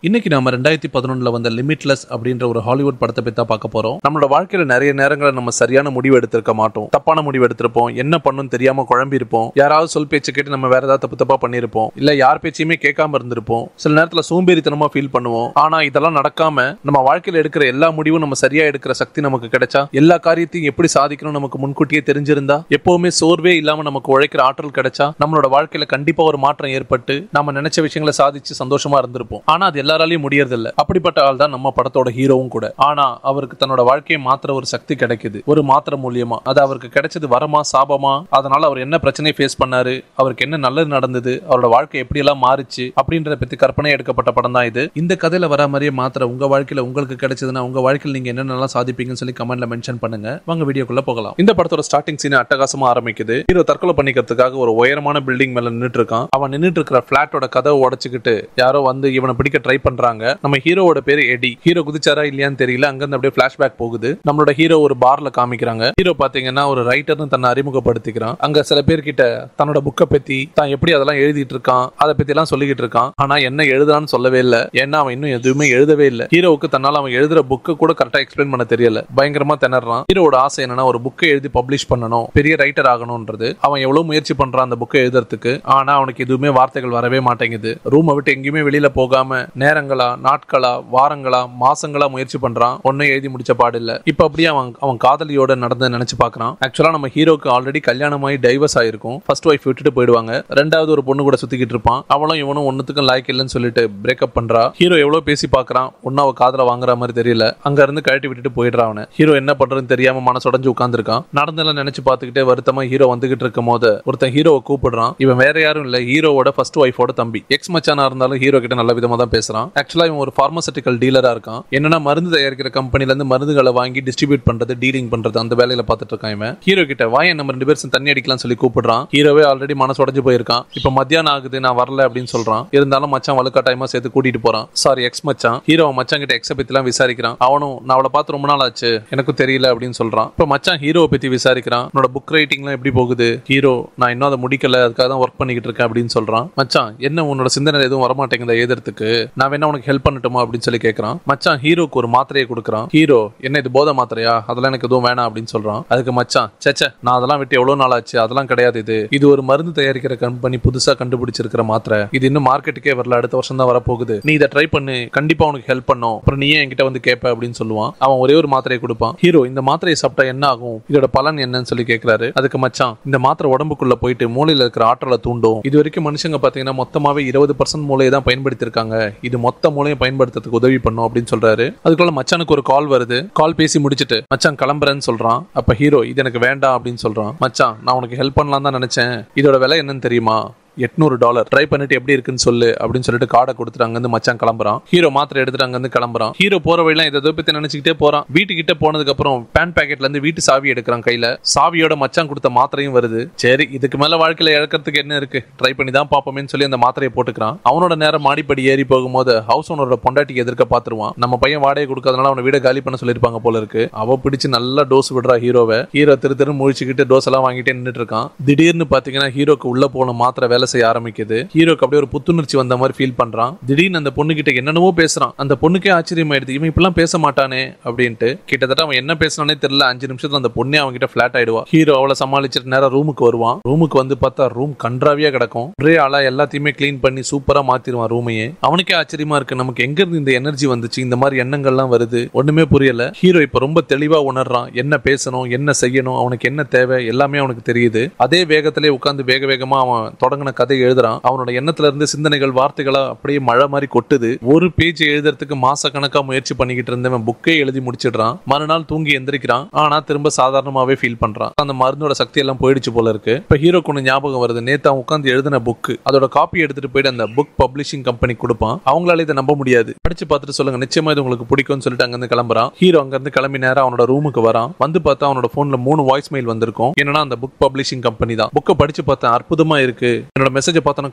இன்னைக்கு நாம 2011 வந்த லிமிட்லெஸ் அப்படின்ற ஒரு ஹாலிவுட் படத்தை பத்தி தான் பார்க்க போறோம். நம்மளோட வாழ்க்கையில நிறைய நேரங்களை நம்ம சரியான முடிவு எடுத்திருக்க மாட்டோம். தப்பான முடிவு எடுத்திருப்போம். என்ன பண்ணணும்னு தெரியாம குழம்பி இருப்போம். யாராவது சொல் பேச்சு கேட்டு நம்ம வேற ஏதாவது தப்பா பண்ணிருப்போம். இல்ல யார் பேச்சையுமே கேட்காம இருந்திருப்போம். சில நேரத்துல சோம்பேறித்தனமா ஃபீல் பண்ணுவோம். ஆனா இதெல்லாம் நடக்காம நம்ம வாழ்க்கையில எடுக்கிற எல்லா முடிவும் நம்ம சரியா எடுக்கிற சக்தி நமக்கு கிடைச்சா, எல்லா காரியத்தையும் எப்படி சாதிக்கணும் நமக்கு முன்கூட்டியே தெரிஞ்சிருந்தா, எப்பவுமே சோர்வே இல்லாம நமக்கு உழைக்கிற ஆற்றல் கிடைச்சா, நம்மளோட வாழ்க்கையில கண்டிப்பா ஒரு மாற்றம் ஏற்பட்டு நம்ம நினைச்ச விஷயங்களை சாதிச்சு சந்தோஷமா இருந்திருப்போம். ஆனா அது எல்லாராலையும் முடியறதில்ல. அப்படிப்பட்ட ஆள் தான் நம்ம படத்தோட ஹீரோவும் கூட. ஆனா அவருக்கு தன்னோட வாழ்க்கையை மாத்திர ஒரு சக்தி கிடைக்குது, ஒரு மாத்திரை மூலியமா. அது அவருக்கு கிடைச்சது வரமா சாபமா, அதனால அவர் என்ன பிரச்சனையை ஃபேஸ் பண்ணாரு, அவருக்கு என்ன நல்லது நடந்தது, அவரோட வாழ்க்கை எப்படி எல்லாம் மாறிச்சு அப்படின்றத பத்தி கற்பனை எடுக்கப்பட்ட படம் தான் இது. இந்த கதையில வர மாதிரியே மாத்திரை உங்க வாழ்க்கையில உங்களுக்கு கிடைச்சதுன்னா உங்க வாழ்க்கையில் நீங்க என்னென்னலாம் சாதிப்பீங்கன்னு சொல்லி கமெண்ட்ல மென்ஷன் பண்ணுங்க. வாங்க வீடியோக்குள்ள போகலாம். இந்த படத்தோட ஸ்டார்டிங் சீன் அட்டகாசமா ஆரம்பிக்குது. ஹீரோ தற்கொலை பண்ணிக்கிறதுக்காக ஒரு உயரமான பில்டிங் மேல நின்னுட்டு இருக்கான். அவன் நின்னுட்டு இருக்கிற பிளாட்டோட கதவை உடைச்சுக்கிட்டு யாரோ வந்து இவனை பிடிக்க ட்ரை பண்றாங்க. நம்ம ஹீரோவோட பேரு எடி. ஹீரோ குதிச்சாரா இல்லையான்னு தெரியல. அங்க இருந்து அப்படியே பிளாஷ்பேக் போகுது. நம்மளோட ஹீரோ ஒரு பார்ல காமிக்கிறாங்க. ஹீரோ பாத்தீங்கன்னா ஒரு ரைட்டர்னு தன்னை அறிமுகப்படுத்திக்கிறான். அங்க சில பேர் கிட்ட தன்னோட புக்கை பத்தி தான் எப்படி அதெல்லாம் எழுதிட்டு இருக்கான், அதை பத்தி எல்லாம் சொல்லிக்கிட்டு இருக்கான். ஆனா என்ன எழுதான்னு சொல்லவே இல்லை. ஏன்னா அவன் இன்னும் எதுவுமே எழுதவே இல்லை. ஹீரோவுக்கு தன்னால அவன் எழுதுற புக்கை கூட கரெக்டா எக்ஸ்பிளைன் பண்ண தெரியல. பயங்கரமா திணறான். ஹீரோட ஆசை என்னன்னா ஒரு புக்கை எழுதி பப்ளிஷ் பண்ணணும், பெரிய ரைட்டர் ஆகணும்ன்றது. அவன் எவ்வளவு முயற்சி பண்றான் அந்த புக்கை எழுதுறதுக்கு. ஆனா அவனுக்கு எதுவுமே வார்த்தைகள் வரவே மாட்டேங்குது. ரூமை விட்டு எங்கேயுமே வெளியில போகாம நேரங்களா நாட்களா வாரங்களா மாசங்களா முயற்சி பண்றான். ஒன்னும் எழுதி முடிச்ச பாடு இல்ல. இப்ப அப்படியே அவன் காதலியோட நடந்து நினைச்சு பாக்குறான். ஆக்சுவலா நம்ம ஹீரோக்கு ஆல்ரெடி கல்யாணமாயி டைவர்ஸ் ஆயிருக்கும். ஃபர்ஸ்ட் ஒய்ஃப் விட்டுட்டு போயிடுவாங்க. ரெண்டாவது ஒரு பொண்ணு கூட சுத்திக்கிட்டு இருப்பான். அவளும் இவனும் ஒன்னுத்துக்கும் லாய்க்கு இல்லைன்னு சொல்லிட்டு பிரேக்கப் பண்றா. ஹீரோ எவ்வளவு பேசி பாக்குறான். ஒன்னும் அவ காதல வாங்குற மாதிரி தெரியல. அங்க இருந்து கழட்டி விட்டுட்டு போயிடுறான். அவனை ஹீரோ என்ன பண்றதுன்னு தெரியாம மனசுடைஞ்சு உட்கார்ந்து இருக்கான். நடந்தெல்லாம் நினைச்சு பாத்துக்கிட்டே வருத்தமா ஹீரோ வந்துகிட்டு இருக்கும் போது ஒருத்தன் ஹீரோவை கூப்பிடுறான். இவன் வேற யாரும் இல்ல, ஹீரோவோட ஃபர்ஸ்ட் ஒய்ஃபோட தம்பி. எக்ஸ் மச்சானா இருந்தாலும் ஹீரோ கிட்ட நல்ல விதமா தான் பேசுறான். ஆக்சுவலா இவன் ஒரு பார்மசூட்டிக்கல் டீலரா இருக்கான். என்னன்னா மருந்து தயாரிக்கிற கம்பெனில இருந்து மருந்துகளை வாங்கி டிஸ்ட்ரிபியூட் பண்றது, டீலிங் பண்றது, அந்த வேலையில பார்த்துட்டு இருக்கான். இவன் ஹீரோ கிட்ட வாய நம்ம 2 பேரும் தண்ணி அடிக்கலாம் சொல்லி கூப்பிடுறான். ஹீரோவே ஆல்ரெடி மனசு உடைஞ்சு போயிருக்கான். இப்ப மத்தியானம் ஆகுது, நான் வரல அப்படின்னு சொல்றான். இருந்தாலும் மச்சான் வலுக்கட்டாயமா சேர்த்து கூட்டிட்டு போறான். சாரி எக்ஸ் மச்சான். ஹீரோ மச்சான் கிட்ட எக்ஸ பத்தி எல்லாம் விசாரிக்கிறான். அவனும் நான் அவளை பார்த்து ரொம்ப நாள் ஆச்சு, எனக்கும் தெரியல அப்படின்னு சொல்றான். இப்ப மச்சான் ஹீரோவை பத்தி விசாரிக்கிறான். உன்னோட புக் ரைட்டிங்லாம் எப்படி போகுது? ஹீரோ நான் இன்னும் அதை முடிக்கல, அதுக்காக தான் ஒர்க் பண்ணிக்கிட்டு இருக்கேன் அப்படின்னு சொல்றான். மச்சான் என்ன உன்னோட சிந்தனை எதுவும் வரமாட்டேங்குதா எழுதுறதுக்கு? நான் வேணா உனக்கு ஹெல்ப் பண்ணட்டுமா அப்படின்னு சொல்லி கேட்கறான். மச்சான் ஹீரோக்கு ஒரு மாத்திரையை கொடுக்கறான். ஹீரோ என்ன இது போதை மாத்திரையா? அதெல்லாம் எனக்கு எதுவும் வேணாம் அப்படின்னு சொல்றான். அதுக்கு மச்சான் சேச்சே நான் அதெல்லாம் விட்டு எவ்வளவு நாள் ஆச்சு, அதெல்லாம் கிடையாது. இது ஒரு மருந்து தயாரிக்கிற கம்பெனி புதுசா கண்டுபிடிச்சிருக்கிற மாத்திரை. இது இன்னும் மார்க்கெட்டுக்கே வரல, அடுத்த வருஷம் தான் வரப்போகுது. நீ இதை ட்ரை பண்ணு, கண்டிப்பா உனக்கு ஹெல்ப் பண்ணும். அப்புறம் நீயே என்கிட்ட வந்து கேட்ப அப்படின்னு சொல்லுவான். அவன் ஒரே ஒரு மாத்திரையை கொடுப்பான். ஹீரோ இந்த மாத்திரையை சாப்பிட்டா என்ன ஆகும், இதோட பலன் என்னன்னு சொல்லி கேட்கிறாரு. அதுக்கு மச்சான் இந்த மாத்திரை உடம்புக்குள்ள போயிட்டு மூளையில இருக்கிற ஆற்றலை தூண்டும். இது வரைக்கும் மனுஷங்க பாத்தீங்கன்னா மொத்தமாவே 20% மூளையை தான் பயன்படுத்தி இருக்காங்க. இது மொத்த மூளையை பயன்படுத்துறதுக்கு உதவி பண்ணும் அப்படின்னு சொல்றாரு. அதுக்குள்ள மச்சானுக்கு ஒரு கால் வருது. கால் பேசி முடிச்சிட்டு மச்சான் கிளம்புறேன்னு சொல்றான். அப்ப ஹீரோ இது எனக்கு வேண்டாம் அப்படின்னு சொல்றான். மச்சான் நான் உனக்கு ஹெல்ப் பண்ணலாம் தான் நினைச்சேன், இதோட விலை என்னன்னு தெரியுமா? $800. ட்ரை பண்ணிட்டு எப்படி இருக்குன்னு சொல்லு அப்படின்னு சொல்லிட்டு கார்டை கொடுத்துட்டு அங்கிருந்து மச்சான் கிளம்புறான். ஹீரோ மாத்திரை எடுத்துட்டு அங்கிருந்து கிளம்புறான். ஹீரோ போற வழியெல்லாம் இதை பத்தி நினைச்சுக்கிட்டே போறான். வீட்டுக்கிட்ட போனதுக்கு அப்புறம் பேன் பாக்கெட்ல இருந்து வீட்டு சாவி எடுக்கிறான் கையில. சாவியோட மச்சான் கொடுத்த மாத்திரையும் வருது. சரி இதுக்கு மேல வாழ்க்கையில இழக்கிறதுக்கு என்ன இருக்கு, ட்ரை பண்ணி தான் பாப்போமேன்னு சொல்லி அந்த மாத்திரையை போட்டுக்கிறான். அவனோட நேரம் மாடிப்படி ஏறி போகும்போது ஹவுஸ் ஓனரோட பொண்டாட்டிக்கு எதிர்க்க பாத்துருவான். நம்ம பையன் வாடகை கொடுக்காதனால அவனை வீட காலி பண்ண சொல்லிருப்பாங்க போல இருக்கு. அவ பிடிச்சு நல்லா டோஸ் விடுறா ஹீரோவை. ஹீரோ திரு முழிச்சுக்கிட்டு டோஸ் எல்லாம் வாங்கிட்டே நின்னுட்டு இருக்கான். திடீர்னு பாத்தீங்கன்னா ஹீரோக்கு உள்ள போன மாத்திரை வேலை செய்ய ஆரம்பிக்குது. ஹீரோக்கு அப்படியே ஒரு புத்துணர்ச்சி வந்த மாதிரி ஃபீல் பண்றான். திடீர்னு அந்த பொண்ணு கிட்ட என்னென்னவோ பேசுறான். அந்த பொண்ணுக்கே ஆச்சரியமாயிடுது, இவன் இப்பெல்லாம் பேச மாட்டானே அப்படின்ட்டு. கிட்டத்தட்ட அவன் என்ன பேசினானே தெரியல. 5 நிமிஷத்துல அந்த பொண்ணே அவன் கிட்ட பிளாட் ஆயிடுவா. ஹீரோ அவளை சமாளிச்சுட்டு நேரம் ரூமுக்கு வருவான். ரூமுக்கு வந்து பார்த்தா ரூம் கன்றாவியா கிடக்கும். ஒரே ஆளா எல்லாத்தையுமே கிளீன் பண்ணி சூப்பரா மாத்திடுவான் ரூமையே. அவனுக்கே ஆச்சரியமா இருக்கு, நமக்கு எங்க இருந்து இந்த எனர்ஜி வந்துச்சு, இந்த மாதிரி எண்ணங்கள்லாம் வருது, ஒண்ணுமே புரியல. ஹீரோ இப்ப ரொம்ப தெளிவா உணர்றான். என்ன பேசணும், என்ன செய்யணும், அவனுக்கு என்ன தேவை, எல்லாமே அவனுக்கு தெரியுது. அதே வேகத்திலே உட்கார்ந்து வேக வேகமா அவன் தொடங்கின கதை எழுதுறான். அவனோட எண்ணத்துல இருந்து சிந்தனைகள் வார்த்தைகளா அப்படியே மழை மாதிரி கொட்டுது. ஒரு பேஜ் எழுதுறதுக்கு மாச கணக்கா முயற்சி பண்ணிக்கிட்டு இருந்தவன் புக்கே எழுதி முடிச்சிடுறான். மறுநாள் தூங்கி எந்திரிக்கிறான். ஆனா திரும்ப சாதாரணமாவே ஃபீல் பண்றான். அந்த மருந்தோட சக்தி எல்லாம் போயிடுச்சு போல இருக்கு. இப்ப ஹீரோக்கு ஒண்ணு ஞாபகம் வருது. நேத்து அவன் உட்கார்ந்து எழுதின புக், அதோட காப்பி எடுத்துட்டு போயிட்டு அந்த புக் பப்ளிஷிங் கம்பெனி கொடுப்பான். அவங்களால இதை நம்ப முடியாது. படிச்சு பார்த்துட்டு சொல்லுங்க, நிச்சயமா இது உங்களுக்கு பிடிக்கும்னு சொல்லிட்டு அங்கிருந்து கிளம்புறான். ஹீரோ அங்கிருந்து கிளம்பி நேரம் அவனோட ரூமுக்கு வரான். வந்து பார்த்தா அவனோட போன்ல 3 வாய்ஸ் மெயில் வந்திருக்கும். என்னன்னா அந்த புக் பப்ளிஷிங் கம்பெனி தான். புக்கை படிச்சு பார்த்தேன், அற்புதமா இருக்கு, என்னோட என்னோட மெசேஜ் பார்த்தா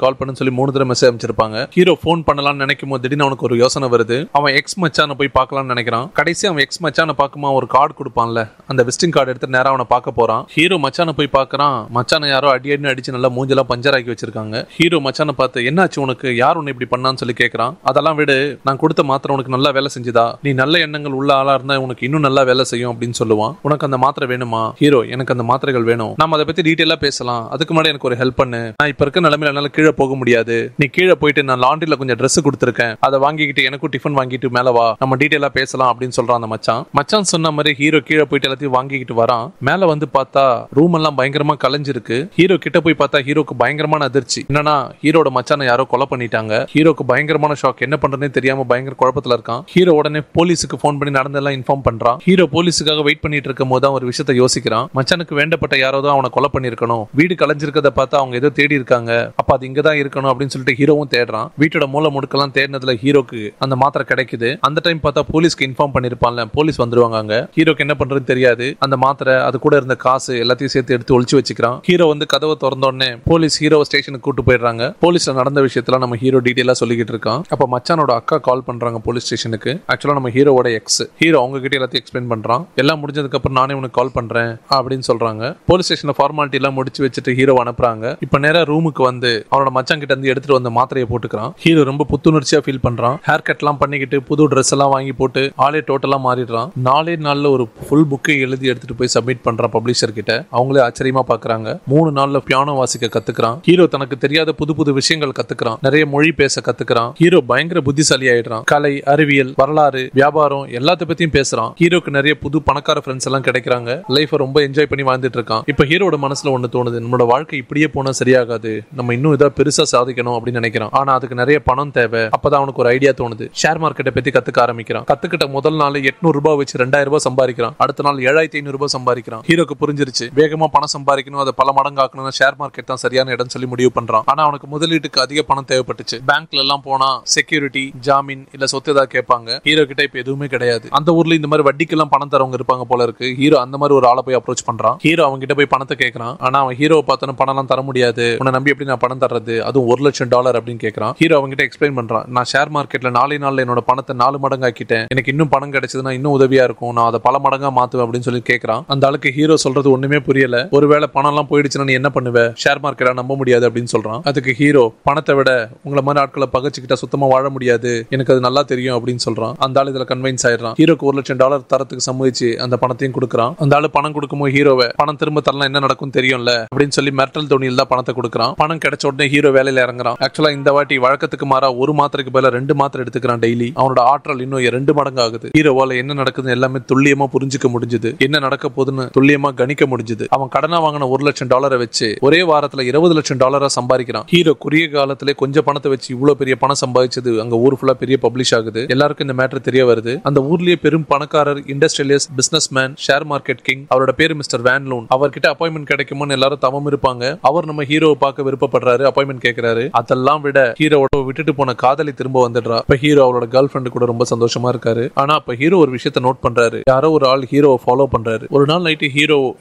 கால் பண்ணு சொல்லி 3 தடவை மெசேஜ் அனுப்பிச்சிருப்பாங்க. ஹீரோ போன் பண்ணலாம்னு நினைக்கும் போது திடீர்னு அவனுக்கு ஒரு யோசனை வருது. அவன் எக்ஸ் மச்சான போய் பார்க்கலாம்னு நினைக்கிறான். கடைசி அவன் எக்ஸ் மச்சான பார்க்குமா ஒரு கார்டு கொடுப்பான்ல, அந்த விசிட்டிங் கார்டு எடுத்து நேரா அவனை பார்க்க போறான். ஹீரோ மச்சான போய் பார்க்கறான். மச்சான யாரோ அடிச்சு நல்லா மூஞ்செல்லாம் பஞ்சர் ஆக்கி வச்சிருக்காங்க. ஹீரோ மச்சான பார்த்து என்னாச்சு உனக்கு, யார் உன்னை இப்படி பண்ணான்னு சொல்லி கேட்கறான். அதெல்லாம் விடு, நான் கொடுத்த மாத்திரை உனக்கு நல்லா வேலை செஞ்சுதா, நீ நல்ல எண்ணங்கள் உள்ள ஆளா இருந்தா உனக்கு இன்னும் நல்லா வேலை செய்யும் அப்படின்னு சொல்லுவான். உனக்கு அந்த மாத்திரை வேணுமா? ஹீரோ எனக்கு அந்த மாத்திரைகள் வேணும், நாம அதை பத்தி டீட்டெயிலா பேசலாம், அதுக்கு முன்னாடி எனக்கு ஒரு ஹெல்ப் பண்ணு, நான் இப்ப இருக்க நிலைமையில என்னால கீழே போக முடியாது, நீ கீழே போயிட்டு நான் லாண்டரியில கொஞ்சம் ட்ரெஸ் கொடுத்துருக்கேன், அதை வாங்கிக்கிட்டு எனக்கும் டிஃபன் வாங்கிட்டு மேல வா, நம்ம டீட்டெயிலா பேசலாம் அப்படின்னு சொல்றான் அந்த மச்சான். மச்சான் சொன்ன மாதிரி ஹீரோ கீழே போயிட்டு எல்லாத்தையும் வாங்கிக்கிட்டு வரான். மேல வந்து பார்த்தா ரூம் எல்லாம் பயங்கரமா கலைஞ்சிருக்கு. ஹீரோ கிட்ட போய் பார்த்தா ஹீரோக்கு பயங்கரமான அதிர்ச்சி. என்னன்னா ஹீரோட மச்சான யாரோ கொலை பண்ணிட்டாங்க. ஹீரோக்கு பயங்கரமான ஷாக், என்ன பண்றதுனே தெரியாம பயங்கர குழப்பத்துல இருக்கான். ஹீரோ உடனே போலீஸுக்கு போன் பண்ணி நடந்தெல்லாம் இன்ஃபார்ம் பண்றான். ஹீரோ போலீஸுக்காக வெயிட் பண்ணிட்டு இருக்கும் போது ஒரு விஷயத்தை யோசிக்கிறான். மச்சானுக்கு வேண்டப்பட்ட யாரோ தான் அவனை கொலை பண்ணிருக்கணும், வீடு கலைஞ்சிருக்கத பார்த்தா அவங்க ஏதோ தேடி இருக்காங்க, அப்ப அது இங்கதான் இருக்கணும் அப்படின்னு சொல்லிட்டு ஹீரோவும் தேடுறான். வீட்டோட மூல முடுக்கெல்லாம் தேடினதுல ஹீரோக்கு அந்த மாத்திரை கிடைக்குது. அந்த டைம் பார்த்தா போலீஸ்க்கு இன்ஃபார்ம் பண்ணிருப்பான்ல, போலீஸ் வந்துருவாங்க. அங்க ஹீரோக்கு என்ன பண்றதுன்னு தெரியாது. அந்த மாத்திரை அது கூட இருந்த காசு எல்லாத்தையும் சேர்த்து எடுத்து ஒளிச்சு வச்சுக்கிறான். ஹீரோ வந்து கதவை திறந்த உடனே போலீஸ் ஹீரோ ஸ்டேஷனுக்கு கூட்டு போயிடுறாங்க. போலீஸ்ல நடந்த விஷயத்துல நம்ம ஹீரோ டீடைலா சொல்லிக்கிட்டு இருக்கான். அப்ப மச்சானோட அக்கா கால் பண்றாங்க போலீஸ் ஸ்டேஷனுக்கு. ஆக்சுவலா நம்ம ஹீரோவோட எக்ஸ். ஹீரோ அவங்க கிட்ட எல்லாத்தையும் எக்ஸ்பிளைன் பண்றான். எல்லாம் முடிஞ்சதுக்கு அப்புறம் நானே உனக்கு கால் பண்றேன் அப்படின்னு சொல்றாங்க. போலீஸ் ஸ்டேஷன்ல ஃபார்மாலிட்டி எல்லாம் முடிச்சு வச்சுட்டு ஹீரோ அனுப்புறாங்க. இப்ப நேரா ரூமுக்கு வந்து அவனோட மச்சான் கிட்ட இருந்து எடுத்துட்டு வந்த மாத்திரையை போட்டுக்கிறான். ஹீரோ ரொம்ப புத்துணர்ச்சியா ஃபீல் பண்றான். ஹேர் கட் எல்லாம் பண்ணிக்கிட்டு புது ட்ரெஸ் எல்லாம் வாங்கி போட்டு ஆளே டோட்டலா மாறிடுறான். 4 நாள்ல ஒரு ஃபுல் புக்கை எழுதி எடுத்துட்டு போய் சப்மிட் பண்றான் பப்ளிஷர் கிட்ட. அவங்களே ஆச்சரியமா பாக்குறாங்க. 3 நாள்ல பியானோ வாசிக்க கத்துக்கிறான். ஹீரோ தனக்கு தெரியாத புது புது விஷயங்கள் கத்துக்கிறான். நிறைய மொழி பேச கத்துக்கிறான். ஹீரோ பயங்கர புத்திசாலி ஆயிடுறான். கலை, அறிவியல், வரலாறு, வியாபாரம் எல்லாத்த பத்தியும் பேசுறான். ஹீரோக்கு நிறைய புது பணக்கார ஃப்ரெண்ட்ஸ் எல்லாம் கிடைக்கிறாங்க. லைஃபை ரொம்ப என்ஜாய் பண்ணி வாழ்ந்துட்டு இருக்கான். இப்ப ஹீரோட மனசுல ஒண்ணு தோணுது, நம்மளோட வாழ்க்கை இப்படியே போனா சரியாகாது, நம்ம இன்னும் ஏதாவது பெருசா சாதிக்கணும் அப்படின்னு நினைக்கிறான். ஆனா அதுக்கு நிறைய பணம் தேவை. அப்பதான் அவனுக்கு ஒரு ஐடியா தோணுது. ஷேர் மார்க்கெட்டை பத்தி கத்துக்க ஆரம்பிக்கிறான். கத்துக்கிட்ட முதல் நாள் 800 ரூபாய் வச்சு 2000 ரூபாய் சம்பாதிக்கிறான். அடுத்த நாள் 7500 ரூபாய் சம்பாதிக்கிறான். ஹீரோக்கு புரிஞ்சிருச்சு, வேகமா பணம் சம்பாதிக்கணும், அதை பல மடங்கு ஆக்கணும், ஷேர் மார்க்கெட் தான் சரியான இடம் சொல்லி முடிவு பண்றான். ஆனா அவனுக்கு முதலீட்டுக்கு அதிக பணம் தேவைப்பட்டுச்சு. பேங்க்ல எல்லாம் போனா செக்யூரிட்டி, ஜாமீன் இல்ல சொத்து ஏதாவது கேட்பாங்க. ஹீரோ கிட்ட இப்ப எதுவுமே கிடையாது. அந்த ஊர்ல இந்த மாதிரி வட்டிக்கு எல்லாம் பணம் தரவங்க இருப்பாங்க போல இருக்கு. ஹீரோ அந்த மாதிரி ஒரு ஆளை போய் அப்ரோச் பண்றான். ஹீரோ அவங்க கிட்ட போய் பணத்தை கேட்கறான். ஆனா அவன் ஹீரோவை பார்த்தோன்னு பணம் எல்லாம் தர முடியாது, உன்னை நம்பி எப்படி நான் பணம் தர்றது, அதுவும் $1,00,000 அப்படின்னு கேட்கறான். ஹீரோ அவங்க கிட்ட எக்ஸ்பிளைன் பண்றான், நான் ஷேர் மார்க்கெட்ல 4 நாள்ல என்னோட பணத்தை 4 மடங்கு ஆக்கிட்டேன், எனக்கு இன்னும் பணம் கிடைச்சதுன்னா இன்னும் உதவியா இருக்கும், நான் அதை பல மடங்கா மாத்துவேன் அப்படின்னு சொல்லி கேட்கறான். அந்த ஆளுக்கு ஹீரோ சொல்றது ஒண்ணுமே புரியல. ஒருவேளை பணம் எல்லாம் போயிடுச்சுன்னா நீ என்ன பண்ணுவ, ஷேர் மார்க்கெட்டை நம்ப முடியாது அப்படின்னு சொல்றான். அதுக்கு ஹீரோ, பணத்தை விட உங்களை மாதிரி ஆட்களை பகச்சுக்கிட்டா சுத்தமா வாழ முடியாது, எனக்கு அது நல்லா தெரியும் அப்படின்னு சொல்றான். அந்த ஆள் இதுல கன்வின்ஸ் ஆயிடுறான். ஹீரோக்கு $1,00,000 தரத்துக்கு சம்மதிச்சு அந்த பணத்தையும் கொடுக்குறான். அந்த ஆளு பணம் கொடுக்கும்போது ஹீரோவை பணம் திரும்ப தரலாம் என்ன நடக்கும் தெரியும்ல அப்படின்னு சொல்லி மெர்டல் தோனியில் தான் பணத்தை கொடுக்குறான். பணம் கிடைச்ச உடனே ஹீரோ வேலையில இறங்குறான். ஆக்சுவலா இந்த வாட்டி வழக்கத்துக்கு மாறா ஒரு மாத்திரைக்கு பதிலா 2 மாத்திரை எடுத்துக்கிறான் டெய்லி. அவனோட ஆற்றல் இன்னும் 2 மடங்கு ஆகுது. ஹீரோவால என்ன நடக்குதுன்னு எல்லாமே துல்லியமா புரிஞ்சுக்க முடிஞ்சது, என்ன நடக்க போகுதுன்னு துல்லியமா கணிக்க முடிஞ்சது. அவன் கடனா வாங்கின $1,00,000 வச்சு ஒரே வாரத்துல $20,00,000 சம்பாதிக்கிறான். ஹீரோ குறுகிய காலத்திலே கொஞ்சம் பணத்தை வச்சு இவ்வளவு பெரிய பணம் சம்பாதிச்சது அங்க ஊர் ஃபுல்லா பெரிய பப்ளிஷ் ஆகுது. எல்லாருக்கும் இந்த மேட்டர் தெரிய வருது. அந்த ஊர்லயே பெரும் பணக்காரர், industrialist, business man, share market king, அவரோட பேரு மிஸ்டர் வேன் லூன். அவர்கிட்ட அப்பாயின்மெண்ட் கிடைக்குமோன்னு எல்லாரும் தவம் இருப்பாங்க. அவர் நம்ம ஹீரோவை பார்க்க விருப்பப்படுறாரு, அப்பாயின்மெண்ட் கேட்கிறாரு. அதெல்லாம் விட ஹீரோவோட விட்டுட்டு போன காதலி திரும்ப வந்துடுறா. இப்ப ஹீரோ அவரோட கேர்ள் ஃபிரெண்ட் கூட ரொம்ப சந்தோஷமா இருக்காரு. ஆனா இப்ப ஹீரோ ஒரு விஷயத்தை நோட் பண்றாரு, யாரோ ஒரு ஆள் ஹீரோவை ஃபாலோ பண்றாரு. ஒரு நாள் நைட்டு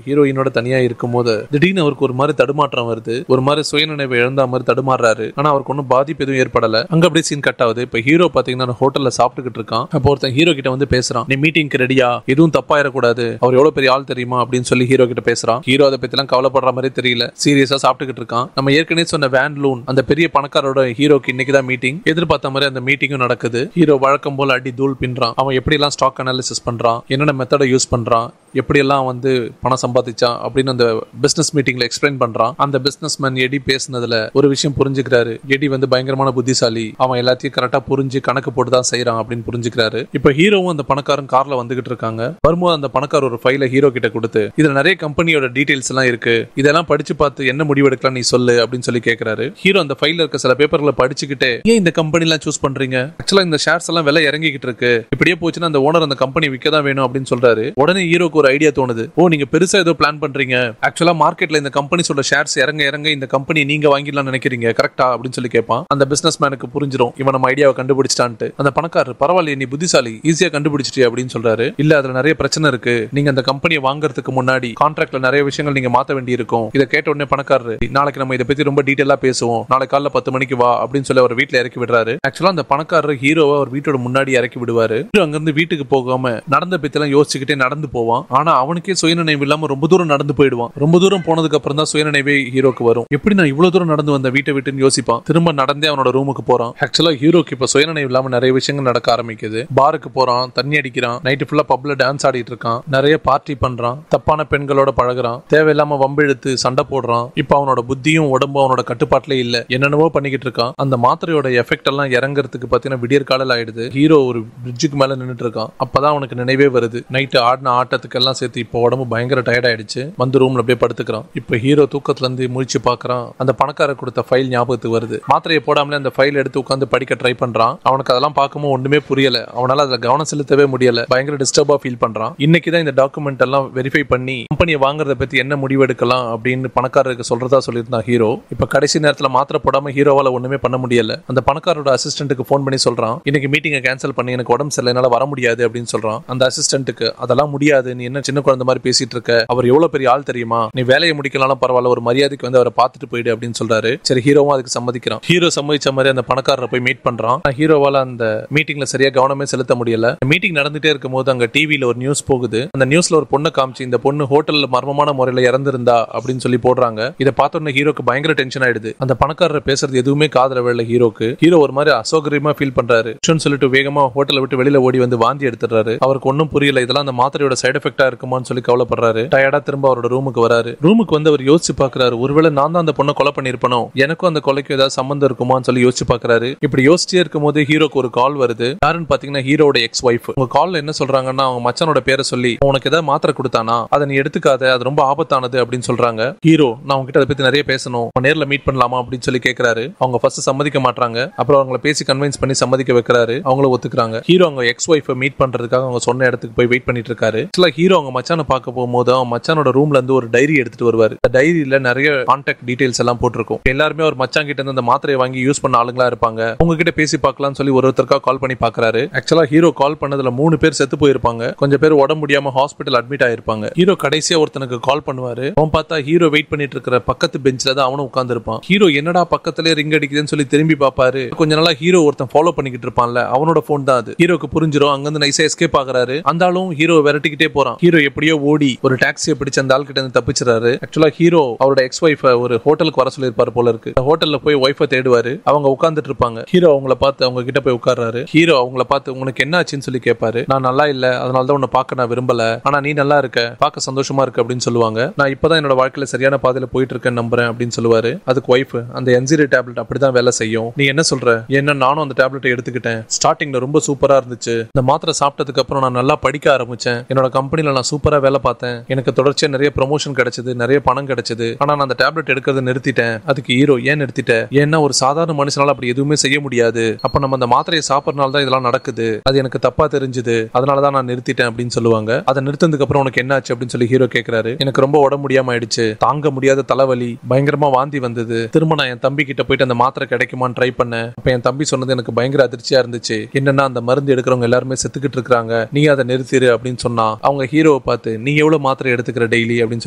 ஹீரோயினோட தனியா இருக்கும் போது திடீர்னு அவருக்கு ஒரு மாதிரி தடுமாற்றம் வருது. ஒரு மாதிரி சுயநினைவை இழந்த மாதிரி தடுமாறாரு. ஆனா அவருக்கு ஒன்னும் பாதிப்பு எதுவும் ஏற்படல. அங்க அப்படியே சீன் கட் ஆகுது. இப்ப ஹீரோ பாத்தீங்கன்னா ஹோட்டல்ல சாப்பிட்டுக்கிட்டு இருக்கான். அப்போ ஒருத்தன் ஹீரோ கிட்ட வந்து பேசுறான், நீ மீட்டிங்க்கு ரெடியா, எதுவும் தப்பாயிடக்கூடாது, அவர் எவ்வளவு பெரிய ஆள் தெரியுமா அப்படின்னு சொல்லி ஹீரோ கிட்ட பேசுறான். ஹீரோ அதை பத்தி எல்லாம் கவலைப்படுற மாதிரி தெரியல, சீரியஸா சாப்பிட்டுக்கிட்டு இருக்கான். நம்ம ஏற்கனவே சொன்ன வேன் லூன், அந்த பெரிய பணக்காரோட ஹீரோக்கு இன்னைக்குதான் மீட்டிங். எதிர்பார்த்த மாதிரி அந்த மீட்டிங்கும் நடக்குது. ஹீரோ வழக்கம் போல அடி தூள் பின்றான். அவன் எப்படி எல்லாம் ஸ்டாக் அனாலிசிஸ் பண்றான், என்னென்ன மெத்தடை யூஸ் பண்றான், எப்படி எல்லாம் வந்து பணம் சம்பாதிச்சான் அப்படின்னு அந்த பிசினஸ் மீட்டிங்ல எக்ஸ்பிளைன் பண்றான். அந்த பிசினஸ் மேன் எடி பேசினதுல ஒரு விஷயம் புரிஞ்சுக்கிறாரு. எடி வந்து பயங்கரமான புத்திசாலி, அவன் எல்லாத்தையும் கரெக்டா புரிஞ்சு கணக்கு போட்டு தான் செய்யறான் அப்படின்னு புரிஞ்சுக்கிறாரு. இப்ப ஹீரோவும் அந்த பணக்காரன் கார்ல வந்துகிட்டு இருக்காங்க. வரும்போது அந்த பணக்கார ஒரு ஃபைலை ஹீரோ கிட்ட கொடுத்து, இதுல நிறைய கம்பெனியோட டீடைல்ஸ் எல்லாம் இருக்கு, இதெல்லாம் படிச்சு பார்த்து என்ன முடிவு எடுக்கலாம் நீ சொல்லு அப்படின்னு சொல்லி கேட்கிறாரு. ஹீரோ அந்த ஃபைல்ல இருக்க சில பேப்பர்களை படிச்சுக்கிட்டே, ஏன் இந்த கம்பெனி எல்லாம் சூஸ் பண்றீங்க, ஆக்சுவலா இந்த ஷேர்ஸ் எல்லாம் விலை இறங்கிக்கிட்டு இருக்கு, இப்படியே போச்சுன்னா அந்த ஓனர் அந்த கம்பெனி விற்க தான் வேணும் அப்படின்னு சொல்றாரு. உடனே ஹீரோக்கு ஹீரோக்கு ஒரு ஐடியா தோணுது. ஓ, நீங்க பெருசா ஏதோ பிளான் பண்றீங்க, ஆக்சுவலா மார்க்கெட்ல இந்த கம்பெனிஸோட ஷேர்ஸ் இறங்க இறங்க இந்த கம்பெனி நீங்க வாங்கிடலாம் நினைக்கிறீங்க, கரெக்டா அப்படின்னு சொல்லி கேட்பான். அந்த பிசினஸ் மேனுக்கு புரிஞ்சிடும் இவன் நம்ம ஐடியாவை கண்டுபிடிச்சிட்டான்ட்டு. அந்த பணக்காரர், பரவாயில்ல நீ புத்திசாலி, ஈஸியா கண்டுபிடிச்சிட்டியா அப்படின்னு சொல்றாரு. இல்ல, அதுல நிறைய பிரச்சனை இருக்கு, நீங்க அந்த கம்பெனியை வாங்குறதுக்கு முன்னாடி கான்ட்ராக்ட்ல நிறைய விஷயங்கள் நீங்க மாத்த வேண்டி இருக்கும். இதை கேட்ட உடனே பணக்காரர், நாளைக்கு நம்ம இதை பத்தி ரொம்ப டீடைலா பேசுவோம், நாளைக்கு காலைல 10 மணிக்கு வா அப்படின்னு சொல்லி அவர் வீட்டுல இறக்கி விடுறாரு. ஆக்சுவலா அந்த பணக்காரர் ஹீரோவை அவர் வீட்டோட முன்னாடி இறக்கி விடுவாரு. ஹீரோ அங்கிருந்து வீட்டுக்கு போகாம நடந்த பத்திலாம் யோசிச்சுக்கிட்டே நடந்து போவான். ஆனா அவனுக்கே சுயநினைவு இல்லாம ரொம்ப தூரம் நடந்து போயிடுவான். ரொம்ப தூரம் போனதுக்கு அப்புறம் தான் சுயநினைவே ஹீரோக்கு வரும். எப்படி நான் இவ்வளவு தூரம் நடந்து வந்த வீட்டை விட்டுன்னு யோசிப்பான். திரும்ப நடந்தே அவனோட ரூமுக்கு போறான். ஆக்சுவலா ஹீரோக்கு இப்ப சுயநினைவு இல்லாம நிறைய விஷயங்கள் நடக்க ஆரம்பிக்குது. பாருக்கு போறான், தண்ணி அடிக்கிறான், நைட்டு ஃபுல்லா பப்ல டான்ஸ் ஆடிட்டு இருக்கான், நிறைய பார்ட்டி பண்றான், தப்பான பெண்களோட பழகுறான், தேவையில்லாம வம்பிழுத்து சண்டை போடுறான். இப்ப அவனோட புத்தியும் உடம்பும் அவனோட கட்டுப்பாட்டுல இல்ல, என்னென்னவோ பண்ணிக்கிட்டு இருக்கான். அந்த மாத்திரையோட எஃபெக்ட் எல்லாம் இறங்குறதுக்கு பாத்தீங்கன்னா விடியற் காலையில் ஆயிடுது. ஹீரோ ஒரு பிரிட்ஜுக்கு மேல நின்னுட்டு இருக்கான். அப்பதான் அவனுக்கு நினைவே வருது, நைட்டு ஆடின ஆட்டத்துக்கு எல்லாம் சேர்த்து இப்போ உடம்பு பயங்கர டயர்ட் ஆயிடுச்சு. வந்து ரூம்ல அப்படியே படுத்துக்கிறான். இப்ப ஹீரோ தூக்கத்துல இருந்து முழிச்சு பாக்குறான். அந்த பணக்காரர் கொடுத்த ஃபைல் ஞாபகத்துக்கு வருது. மாத்திரையை போடாமலே அந்த ஃபைல் எடுத்து உட்காந்து படிக்க ட்ரை பண்றான். அவனுக்கு அதெல்லாம் பார்க்கும்போது ஒண்ணுமே புரியல. அவனால அதுல கவனம் செலுத்தவே முடியல. பயங்கர டிஸ்டர்பா ஃபீல் பண்றான். இன்னைக்குதான் இந்த டாக்குமெண்ட் எல்லாம் வெரிஃபை பண்ணி கம்பெனியை வாங்குறத பத்தி என்ன முடிவு எடுக்கலாம் அப்படின்னு பணக்காரருக்கு சொல்றதா சொல்லியிருந்தான் ஹீரோ. இப்ப கடைசி நேரத்துல மாத்திரை போடாம ஹீரோவால ஒண்ணுமே பண்ண முடியல. அந்த பணக்காரோட அசிஸ்டன்ட்டுக்கு போன் பண்ணி சொல்றான், இன்னைக்கு மீட்டிங்கை கேன்சல் பண்ணி எனக்கு உடம்பு சரியில்லை, என்னால வர முடியாது அப்படின்னு சொல்றான். அந்த அசிஸ்டன்ட்டுக்கு, அதெல்லாம் முடியாது, நீ என்ன சின்ன குழந்தை மாதிரி பேசிட்டு இருக்க, அவர் எவ்வளவு பெரிய ஆள் தெரியுமா, நீ வேலையை முடிக்கலாம் பரவாயில்ல, ஒரு மரியாதைக்கு வந்து அவரை பார்த்துட்டு போயிடு அப்படின்னு சொல்றாரு. சரி, ஹீரோவும் அதுக்கு சம்மதிக்கிறான். ஹீரோ சம்மதிச்ச மாதிரி அந்த பணக்காரரை போய் மீட் பண்றான். ஹீரோவால அந்த மீட்டிங்ல சரியா கவனமே செலுத்த முடியல. மீட்டிங் நடந்துட்டே இருக்கும் போது அங்க டிவில ஒரு நியூஸ் போகுது. அந்த நியூஸ்ல ஒரு பொண்ணை காமிச்சு, இந்த பொண்ணு ஹோட்டல்ல மர்மமான முறையில இறந்திருந்தா அப்படின்னு சொல்லி போடுறாங்க. இதை பார்த்தோன்னே ஹீரோக்கு பயங்கர டென்ஷன் ஆயிடுது. அந்த பணக்காரர் பேசுறது எதுவுமே காதுல விழல ஹீரோக்கு. ஹீரோ ஒரு மாதிரி அசௌகரியமா ஃபீல் பண்றாரு. சொல்லிட்டு வேகமா ஹோட்டலை விட்டு வெளியில ஓடி வந்து வாந்தி எடுத்துறாரு. அவருக்கு ஒன்னும் புரியல, இதெல்லாம் அந்த மாத்திரையோட சைடு எஃபெக்டா இருக்குமான்னு சொல்லி கவலைப்படுறாரு. டயர்டா திரும்ப அவரோட ரூமுக்கு வராரு. ரூமுக்கு வந்து அவர் யோசிச்சு பாக்குறாரு, ஒருவேளை நான் தான் அந்த பொண்ணை கொலை பண்ணிருப்பனோ, எனக்கும் அந்த கொலைக்கும் ஏதாவது சம்பந்தம் இருக்குமான்னு சொல்லி யோசிச்சு பாக்குறாரு. இப்படி யோசிச்சே இருக்கும் போது ஹீரோக்கு ஒரு கால் வருது. யாருன்னு பாத்தீங்கன்னா ஹீரோட எக்ஸ் ஒய்ஃப். உங்க கால்ல என்ன சொல்றாங்கன்னா, அவங்க மச்சானோட பேரை சொல்லி உனக்கு ஏதாவது மாத்திரை கொடுத்தானா, அதை நீ எடுத்துக்காத, அது ரொம்ப ஆபத்தானது அப்படின்னு சொல்றாங்க. ஹீரோ, நான் உங்ககிட்ட அதை பத்தி நிறைய பேசணும், நேர்ல மீட் பண்ணலாமா அப்படின்னு சொல்லி கேட்கிறாரு. அவங்க ஃபர்ஸ்ட் சம்மதிக்க மாட்டாங்க. அப்புறம் அவங்களை பேசி கன்வின்ஸ் பண்ணி சம்மதிக்க வைக்கிறாரு. அவங்களும் ஒத்துக்கிறாங்க. ஹீரோ அவங்க எக்ஸ் ஒய்ஃபை மீட் பண்றதுக்காக அவங்க சொன்ன இடத்துக்கு போய் வெயிட் பண்ணிட்டு இருக்காரு. ஹீரோ அவங்க மச்சானை பார்க்க போகும்போது அவன் மச்சானோட ரூம்ல இருந்து ஒரு டைரி எடுத்துட்டு வருவாரு. அந்த டைரியில நிறைய கான்டாக்ட் டீடைல்ஸ் எல்லாம் போட்டிருக்கும். எல்லாருமே ஒரு மச்சான் கிட்ட இருந்து அந்த மாத்திரையை வாங்கி யூஸ் பண்ண ஆளுங்களா இருப்பாங்க. உங்ககிட்ட பேசி பார்க்கலாம்னு சொல்லி ஒருத்தருக்காக கால் பண்ணி பாக்குறாரு. ஆக்சுவலா ஹீரோ கால் பண்ணதுல 3 பேர் செத்து போயிருப்பாங்க. கொஞ்சம் பேர் உடம்பு முடியாம ஹாஸ்பிட்டல் அட்மிட் ஆயிருப்பாங்க. ஹீரோ கடைசியா ஒருத்தனுக்கு கால் பண்ணுவாரு. அவன் பார்த்தா ஹீரோ வெயிட் பண்ணிட்டு இருக்கிற பக்கத்து பெஞ்ச்ல தான் அவனும் உட்கார்ந்து இருப்பான். ஹீரோ என்னடா பக்கத்திலே ரிங் அடிக்குதுன்னு சொல்லி திரும்பி பாப்பாரு. கொஞ்ச நாளா ஹீரோ ஒருத்தன் ஃபாலோ பண்ணிக்கிட்டு இருப்பான்ல, அவனோட போன் தான் அது. ஹீரோக்கு புரிஞ்சிரும். அங்கிருந்து நைஸா எஸ்கேப் ஆகுறாரு. அந்த ஆளும் ஹீரோ விரட்டிக்கிட்டே போறான். ஹீரோ எப்படியோ ஓடி ஒரு டாக்ஸியை பிடிச்சு அந்த ஆள் கிட்ட இருந்து தப்பிச்சிறாரு. ஆக்சுவலா ஹீரோ அவரோட எக்ஸ் ஒய்ஃப் ஒரு ஹோட்டலுக்கு வர சொல்லியிருப்பாரு போல இருக்கு. ஹோட்டல்ல போய் ஒய்ஃபை தேடுவாரு. அவங்க உட்கார்ந்துட்டு இருப்பாங்க. ஹீரோ அவங்கள பார்த்து அவங்க கிட்ட போய் உட்கார்றாரு. ஹீரோ அவங்கள பார்த்து உனக்கு என்ன ஆச்சுன்னு சொல்லி கேட்பாரு. நான் நல்லா இல்ல, அதனாலதான் உன்னை பார்க்க நான் விரும்பல, ஆனா நீ நல்லா இருக்க, பார்க்க சந்தோஷமா இருக்கு அப்படின்னு சொல்லுவாங்க. நான் இப்பதான் என்னோட வாழ்க்கையில சரியான பாதையில போயிட்டு இருக்கேன்னு நம்புறேன் அப்படின்னு சொல்லுவாரு. அதுக்கு ஒய்ஃப், அந்த என்சிரி டேப்லெட் அப்படிதான் வேலை செய்யும், நீ என்ன சொல்ற, என்ன நானும் அந்த டேப்லெட்டை எடுத்துக்கிட்டேன், ஸ்டார்டிங்ல ரொம்ப சூப்பரா இருந்துச்சு, இந்த மாத்திரை சாப்பிட்டதுக்கு அப்புறம் நான் நல்லா படிக்க ஆரம்பிச்சேன், என்னோட கம்பெனில நான் சூப்பரா வேலை பார்த்தேன், எனக்கு தொடர்ச்சியா நிறைய ப்ரமோஷன் கிடைச்சது, நிறைய பணம் கிடைச்சது, ஆனா நான் அந்த டேப்லெட் எடுக்கிறத நிறுத்திட்டேன். அதுக்கு ஹீரோ, ஏன் நிறுத்திட்ட, ஏன்னா ஒரு சாதாரண மனுஷனால அப்படி எதுவுமே செய்ய முடியாது, அப்ப நம்ம அந்த மாத்திரையை சாப்பிடறனால தான் இதெல்லாம் நடக்குது, அது எனக்கு தப்பா தெரிஞ்சது, அதனாலதான் நான் நிறுத்திட்டேன் அப்படின்னு சொல்லுவாங்க. அதை நிறுத்ததுக்கு அப்புறம் உனக்கு என்ன ஆச்சு அப்படின்னு சொல்லி ஹீரோ கேட்கிறாரு. எனக்கு ரொம்ப உடம்பு முடியாம ஆயிடுச்சு, தாங்க முடியாத தலைவலி, பயங்கரமா வாந்தி வந்தது, திரும்ப நான் என் தம்பி கிட்ட போயிட்டு அந்த மாத்திரை கிடைக்குமான்னு ட்ரை பண்ணேன். அப்ப என் தம்பி சொன்னது எனக்கு பயங்கர அதிர்ச்சியா இருந்துச்சு, என்னன்னா அந்த மருந்து எடுக்கிறவங்க எல்லாருமே செத்துக்கிட்டு இருக்காங்க, நீ அதை நிறுத்திரு அப்படின்னு சொன்னா. அவங்க ஹீரோவை பார்த்து, நீ எவ்வளவு மாத்திரை எடுத்துக்கிற டெய்லி அப்படின்னு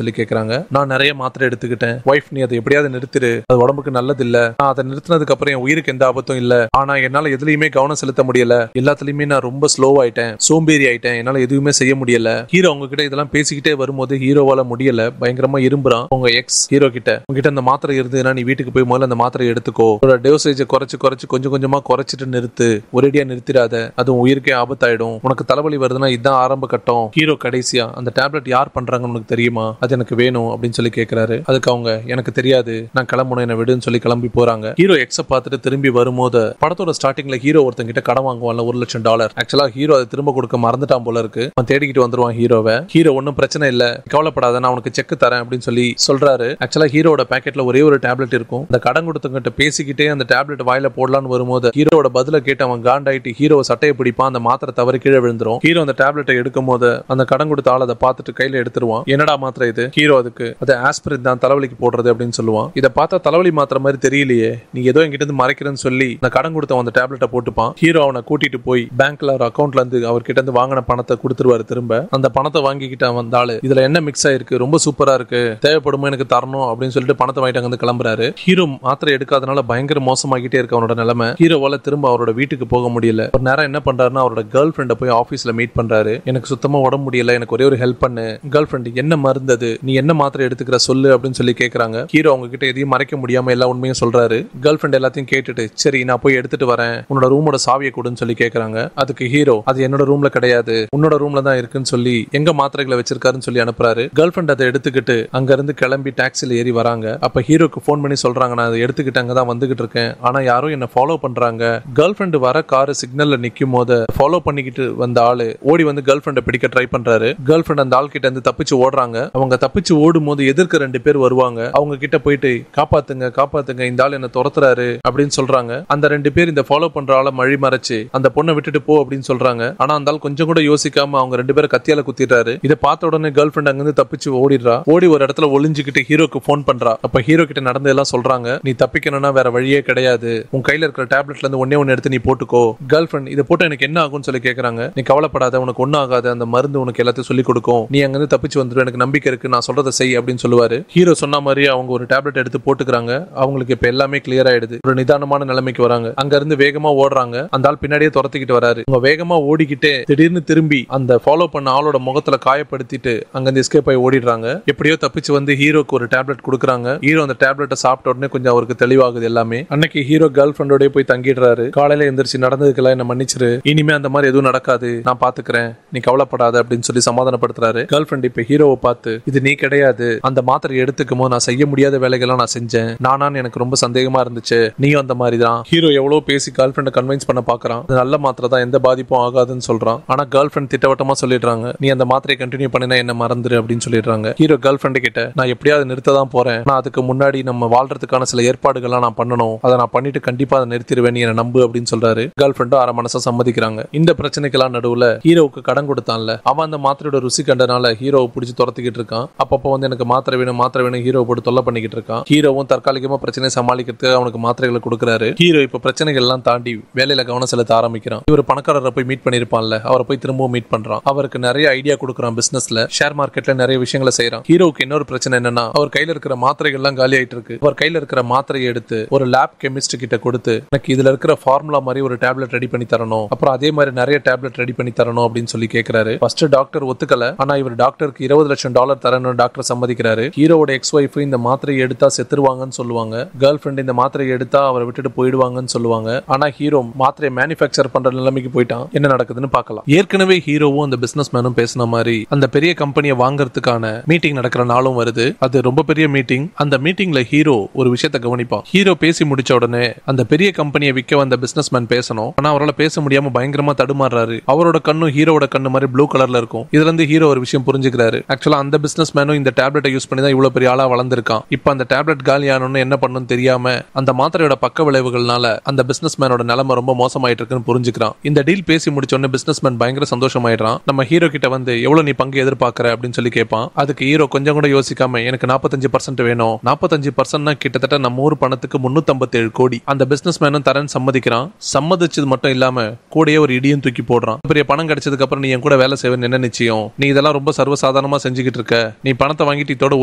சொல்லி கேட்கறாங்க. நான் நிறைய மாத்திரை எடுத்துக்கிட்டேன் ஒய்ஃப், நீ அதை எப்படியாவது நிறுத்திரு, அது உடம்புக்கு நல்லது இல்ல, நான் அதை நிறுத்தினதுக்கு அப்புறம் என் உயிருக்கு எந்த ஆபத்தும் இல்ல, ஆனா என்னால எதுலயுமே கவனம் செலுத்த முடியல, எல்லாத்துலயுமே நான் ரொம்ப ஸ்லோ ஆயிட்டேன், சோம்பேறி ஆயிட்டேன், என்னால எதுவுமே செய்ய முடியல. ஹீரோ அவங்க கிட்ட இதெல்லாம் பேசிக்கிட்டே வரும்போது ஹீரோவால முடியல, பயங்கரமா இரும்புறான். உங்க எக்ஸ் ஹீரோ கிட்ட, உங்ககிட்ட அந்த மாத்திரை இருந்ததுன்னா நீ வீட்டுக்கு போய் முதல்ல அந்த மாத்திரை எடுத்துக்கோ, டோசேஜை குறைச்சு குறைச்சு கொஞ்சம் கொஞ்சமா குறைச்சிட்டு நிறுத்து, ஒரேடியா நிறுத்திடாத, அதுவும் உயிருக்கே ஆபத்தாயிடும், உனக்கு தலைவலி வருதுன்னா இதுதான் ஆரம்ப கட்டம். ஹீரோ கடைசியா, அந்த டேப்லெட் யார் பண்றாங்கன்னு உனக்கு தெரியுமா, அது எனக்கு வேணும் அப்படின்னு சொல்லி கேட்கிறாரு. அதுக்கு அவங்க, எனக்கு தெரியாது, நான் கிளம்பணும், என்ன விடுன்னு சொல்லி கிளம்பி போறாங்க. ஹீரோ எக்ஸ பார்த்துட்டு திரும்பி வரும்போது படத்தோட ஸ்டார்டிங்ல ஹீரோ ஒருத்தங்க கிட்ட கடன் வாங்குவான்ல $1,00,000. ஆக்சுவலா ஹீரோ அதை திரும்ப கொடுக்க மறந்துட்டான் போல இருக்கு. அவன் தேடிக்கிட்டு வந்துருவான் ஹீரோவை. ஹீரோ ஒன்னும் பிரச்சனை இல்ல, கவலைப்படாத, நான் உனக்கு செக் தரேன் அப்படின்னு சொல்லி சொல்றாரு. ஆக்சுவலா ஹீரோட பாக்கெட்ல ஒரே ஒரு டேப்லெட் இருக்கும். அந்த கடன் கொடுத்தவங்கிட்ட பேசிக்கிட்டே அந்த டேப்லெட் வாயில போடலான்னு வரும்போது ஹீரோட பதில கேட்டு அவன் காண்டாயிட்டு ஹீரோ சட்டையை பிடிப்பான். அந்த மாத்திரை தவறி கீழே விழுந்துரும். ஹீரோ அந்த டேப்லெட்டை எடுக்கும் போது அந்த கடன் கடன் கொடுத்த ஆள் அதை பார்த்துட்டு கையில எடுத்துருவான். என்னடா மாத்திரை இது? ஹீரோ அதுக்கு அது ஆஸ்பிரின் தான், தலைவலிக்கு போடுறது அப்படின்னு சொல்லுவான். இதை பார்த்தா தலைவலி மாத்திரை மாதிரி தெரியலையே, நீ ஏதோ என்கிட்ட இருந்து மறைக்கிறேன்னு சொல்லி அந்த கடன் கொடுத்த அந்த டேப்லெட்டை போட்டுப்பான். ஹீரோ அவனை கூட்டிட்டு போய் பேங்க்ல ஒரு அக்கௌண்ட்ல இருந்து அவர்கிட்ட இருந்து வாங்கின பணத்தை கொடுத்துருவாரு. திரும்ப அந்த பணத்தை வாங்கிக்கிட்ட வந்தாலும் இதுல என்ன மிக்ஸ் ஆயிருக்கு, ரொம்ப சூப்பரா இருக்கு, தேவைப்படுமோ எனக்கு தரணும் அப்படின்னு சொல்லிட்டு பணத்தை வாங்கிட்டு அங்க கிளம்புறாரு. ஹீரோ மாத்திரை எடுக்காதனால பயங்கர மோசமாகிட்டே இருக்கு அவனோட நிலைமை. ஹீரோவால திரும்ப அவரோட வீட்டுக்கு போக முடியல. ஒரு நேரம் என்ன பண்றாருன்னா அவரோட கேர்ள் ஃபிரெண்ட போய் ஆபீஸ்ல மீட் பண்றாரு. எனக்கு சுத்தமா உடம்பு முடியல, எனக்கு ஒரே ஒரு ஹெல்ப் பண்ணு. கேர்ள் ஃபிரெண்ட் என்ன மருந்தது, நீ என்ன மாத்திரை எடுத்துக்கிற சொல்லு அப்படின்னு சொல்லி கேக்குறாங்க. ஹீரோ அவங்க கிட்ட எதையும் மறைக்க முடியாம எல்லா உண்மையும் சொல்றாரு. கேர்ள் ஃபிரெண்ட் எல்லாத்தையும் கேட்டுட்டு சரி நான் போய் எடுத்துட்டு வரேன், உன்னோட ரூமோட சாவியை கொடுன்னு சொல்லி கேக்குறாங்க. அதுக்கு ஹீரோ அது என்னோட ரூம்ல கிடையாது, உன்னோட ரூம்ல தான் இருக்குன்னு சொல்லி எங்க மாத்திரைகளை வச்சிருக்காருன்னு சொல்லி அனுப்புறாரு. கேர்ள் ஃபிரெண்ட் அதை எடுத்துக்கிட்டு அங்க இருந்து கிளம்பி டாக்ஸில ஏறி வராங்க. அப்ப ஹீரோக்கு போன் பண்ணி சொல்றாங்க நான் அதை எடுத்துக்கிட்டு அங்கதான் வந்துகிட்டு இருக்கேன், ஆனா யாரும் என்ன ஃபாலோ பண்றாங்க. கேர்ள் ஃபிரெண்ட் வர கார் சிக்னல்ல நிக்கும் போது ஃபாலோ பண்ணிக்கிட்டு வந்த ஆளு ஓடி வந்து கேர்ள் ஃபிரெண்ட பிடிக்க ட்ரை பண்றாரு. கேர்ள் ஃபிரெண்ட் அந்த ஆள் கிட்ட இருந்து தப்பிச்சு ஓடுறாங்க. அவங்க தப்பிச்சு ஓடும் போது எதிர்க்க 2 பேர் வருவாங்க. அவங்க கிட்ட போயிட்டு காப்பாத்துங்க காப்பாத்துங்க, இந்த ஆள் என்ன துரத்துறாரு அப்படின்னு சொல்றாங்க. அந்த 2 பேர் இந்த ஃபாலோ பண்ற ஆளை மழி மறைச்சு அந்த பொண்ணை விட்டுட்டு போ அப்படின்னு சொல்றாங்க. ஆனா அந்த ஆள் கொஞ்சம் கூட யோசிக்காம அவங்க 2 பேரும் கத்தியால குத்திட்டாரு. இதை பார்த்த உடனே கேர்ள் ஃபிரெண்ட் அங்கிருந்து தப்பிச்சு ஓடிடுறா. ஓடி ஒரு இடத்துல ஒளிஞ்சுக்கிட்டு ஹீரோக்கு போன் பண்றா. அப்ப ஹீரோ கிட்ட நடந்ததெல்லாம் சொல்றாங்க. நீ தப்பிக்கணும்னா வேற வழியே கிடையாது, உன் கையில இருக்கிற டேப்லெட்ல இருந்து ஒண்ணே ஒன்னு எடுத்து நீ போட்டுக்கோ. கேர்ள் ஃபிரெண்ட் இதை போட்டு எனக்கு என்ன ஆகும்னு சொல்லி கேக்குறாங்க. நீ கவலைப்படாத, உனக்கு ஒன்னும் ஆகாது, அந்த மருந்து உனக்கு எல்லாத்தையும் சொல்லி கொடுக்கும், நீ அங்கிருந்து தப்பிச்சு வந்துடும், எனக்கு நம்பிக்கை இருக்கு, நான் சொல்றதை செய் அப்படின்னு சொல்லுவாரு. ஹீரோ சொன்ன மாதிரி அவங்க ஒரு டேப்லெட் எடுத்து போட்டுக்கிறாங்க. அவங்களுக்கு இப்ப எல்லாமே கிளியர் ஆயிடுது. ஒரு நிதானமான நிலைமைக்கு வராங்க. அங்க இருந்து வேகமா ஓடுறாங்க. அந்த ஆள் பின்னாடியே துரத்திக்கிட்டு வராரு. அவங்க வேகமா ஓடிக்கிட்டே திடீர்னு திரும்பி அந்த ஃபாலோ பண்ண ஆளோட முகத்துல காயப்படுத்திட்டு அங்க இருந்து எஸ்கேப் ஆகி ஓடிடுறாங்க. எப்படியோ தப்பிச்சு வந்து ஹீரோக்கு ஒரு டேப்லெட் கொடுக்குறாங்க. ஹீரோ அந்த டேப்லெட்டை சாப்பிட்ட உடனே கொஞ்சம் அவருக்கு தெளிவாகுது எல்லாமே. அன்னைக்கு ஹீரோ கேர்ள் ஃபிரெண்டோட போய் தங்கிடுறாரு. காலையில எந்திரிச்சு நடந்ததுக்கெல்லாம் என்ன மன்னிச்சிரு, இனிமே அந்த மாதிரி எதுவும் நடக்காது, நான் பாத்துக்கிறேன், நீ கவலைப்படாத அப்படின்னு சொல்லி சமாதானப்படுத்துறாரு. கேர்ள் ஃபிரெண்ட் இப்ப ஹீரோவை பார்த்து இது நீ கிடையாது, அந்த மாத்திரை எடுத்துக்கும் போது நான் செய்ய முடியாத வேலைகள்லாம் நான் செஞ்சேன், நானான்னு எனக்கு ரொம்ப சந்தேகமா இருந்துச்சு, நீயும் அந்த மாதிரி தான். ஹீரோ எவ்வளவு பேசி கேர்ள் ஃபிரெண்ட கன்வின்ஸ் பண்ண பாக்குறான். அது நல்ல மாத்திரை தான், எந்த பாதிப்பும் ஆகாதுன்னு சொல்றான். ஆனா கேர்ள் ஃபிரெண்ட் திட்டவட்டமா சொல்லிடுறாங்க, நீ அந்த மாத்திரையை கண்டினியூ பண்ணினா என்ன மறந்துரு அப்படின்னு சொல்லிடுறாங்க. ஹீரோ கேர்ள் ஃபிரெண்ட் கிட்ட நான் எப்படியாவது நிறுத்த தான் போறேன், நான் அதுக்கு முன்னாடி நம்ம வாழ்றதுக்கான சில ஏற்பாடுகள்லாம் நான் பண்ணணும், அதை நான் பண்ணிட்டு கண்டிப்பா அதை நிறுத்திடுவேன், நீ என்ன நம்பு அப்படின்னு சொல்றாரு. கேர்ள் ஃபிரெண்டும் அரை மனசா சம்மதிக்கிறாங்க. இந்த பிரச்சனைக்கெல்லாம் நடுவுல ஹீரோவுக்கு கடன் கொடுத்தான்ல அவன் அந்த மாத்திரையோட ருசி கண்டனால ஹீரோவை பிடிச்சி துரத்திக்கிட்டு இருக்கான். அப்பப்போ வந்து எனக்கு மாத்திரை வேணும் மாத்திரை வேணும் ஹீரோ போட்டு தொல்லை பண்ணிக்கிட்டு இருக்கான். ஹீரோவும் தற்காலிகமா பிரச்சனையை சமாளிக்கிறதுக்கு அவனுக்கு மாத்திரைகளை கொடுக்குறாரு. ஹீரோ இப்ப பிரச்சனைகள் எல்லாம் தாண்டி வேலையில கவனம் செலுத்த ஆரம்பிக்கிறான். இவர் பணக்காரரை போய் மீட் பண்ணிருப்பான்ல, அவரை போய் திரும்பவும் மீட் பண்றான். அவருக்கு நிறைய ஐடியா கொடுக்குறான், பிசினஸ்ல ஷேர் மார்க்கெட்ல நிறைய விஷயங்களை செய்யறான். ஹீரோவுக்கு இன்னொரு பிரச்சனை என்னன்னா அவர் கையில இருக்கிற மாத்திரைகள் எல்லாம் காலி ஆயிட்டு இருக்கு. அவர் கையில இருக்கிற மாத்திரையை எடுத்து ஒரு லேப் கெமிஸ்ட் கிட்ட கொடுத்து எனக்கு இதுல இருக்கிற ஃபார்முலா மாதிரி ஒரு டேப்லெட் ரெடி பண்ணி தரணும், அப்புறம் அதே மாதிரி நிறைய டேப்லெட் ரெடி பண்ணி தரணும் அப்படின்னு சொல்லி கேட்கிறாரு. ஃபர்ஸ்ட் டாக்டர் ஒத்துக்கல. ஆனா இவர் டாக்டருக்கு $20 லட்சம் தரணும் டாக்டர் சம்மதிக்கிறாரு. ஹீரோவோட எக்ஸ் ஒய்ஃப் இந்த மாத்திரையை எடுத்தா செத்துருவாங்கன்னு சொல்லுவாங்க. கேர்ள் ஃபிரெண்ட் இந்த மாத்திரையை எடுத்தா அவரை விட்டுட்டு போயிடுவாங்கன்னு சொல்லுவாங்க. ஆனா ஹீரோ மாத்திரையை மேனுஃபேக்சர் பண்ற நிலைமைக்கு போயிட்டான். என்ன நடக்குதுன்னு பார்க்கலாம். ஏற்கனவே ஹீரோவும் அந்த பிசினஸ் மேனும் பேசின மாதிரி அந்த பெரிய கம்பெனியை வாங்கறதுக்கான மீட்டிங் நடக்கிற நாளும் வருது. அது ரொம்ப பெரிய மீட்டிங். அந்த மீட்டிங்ல ஹீரோ ஒரு விஷயத்தை கவனிப்பான். ஹீரோ பேசி முடிச்ச உடனே அந்த பெரிய கம்பெனியை விற்க வந்த பிசினஸ் மேன் பேசணும். ஆனா அவரால் பேச முடியாம பயங்கரமா தடுமாறுறாரு. அவரோட கண்ணும் ஹீரோட கண்ணு மாதிரி ப்ளூ கலர்ல இருக்கும். இதுல இருந்து ஹீரோ ஒரு விஷயம் புரிஞ்சுக்கிறாரு. ஆக்சுவலா அந்த பிசினஸ் மேனும் இந்த டேப்லெட்டை யூஸ் பண்ணி தான் இவ்வளவு பெரிய ஆளா வளர்ந்திருக்கான். இப்ப அந்த டேப்லெட் காலியானு என்ன பண்ணணும் தெரியாம அந்த மாத்திரையோட பக்க விளைவுகள்னால அந்த பிசினஸ் மேனோட நிலைமை ரொம்ப மோசமாயிட்டு இருக்குன்னு புரிஞ்சுக்கிறான். இந்த டீல் பேசி முடிச்ச உடனே பிசினஸ் மேன் பயங்கர சந்தோஷமாயிடுறான். நம்ம ஹீரோ கிட்ட வந்து எவ்வளவு நீ பங்கு எதிர்பார்க்கற அப்படின்னு சொல்லி கேட்பான். அதுக்கு ஹீரோ கொஞ்சம் கூட யோசிக்காம எனக்கு 45% வேணும். 45% கிட்டத்தட்ட நம்ம ஊர் பணத்துக்கு 357 கோடி. அந்த பிசினஸ் மேனும் தரேன்னு சம்மதிக்கிறான். சம்மதிச்சது மட்டும் இல்லாம கூடயே ஒரு இடியும் தூக்கி போடுறான். பெரிய பணம் கிடைச்சதுக்கு அப்புறம் நீ என் கூட வேலை செய்வேன்னு என்ன நிச்சயம்? நீ இதெல்லாம் ரொம்ப சர்வசாதாரணமா செஞ்சுக்கிட்டு இருக்க. நீ பணத்தை வாங்கிட்டு இதோட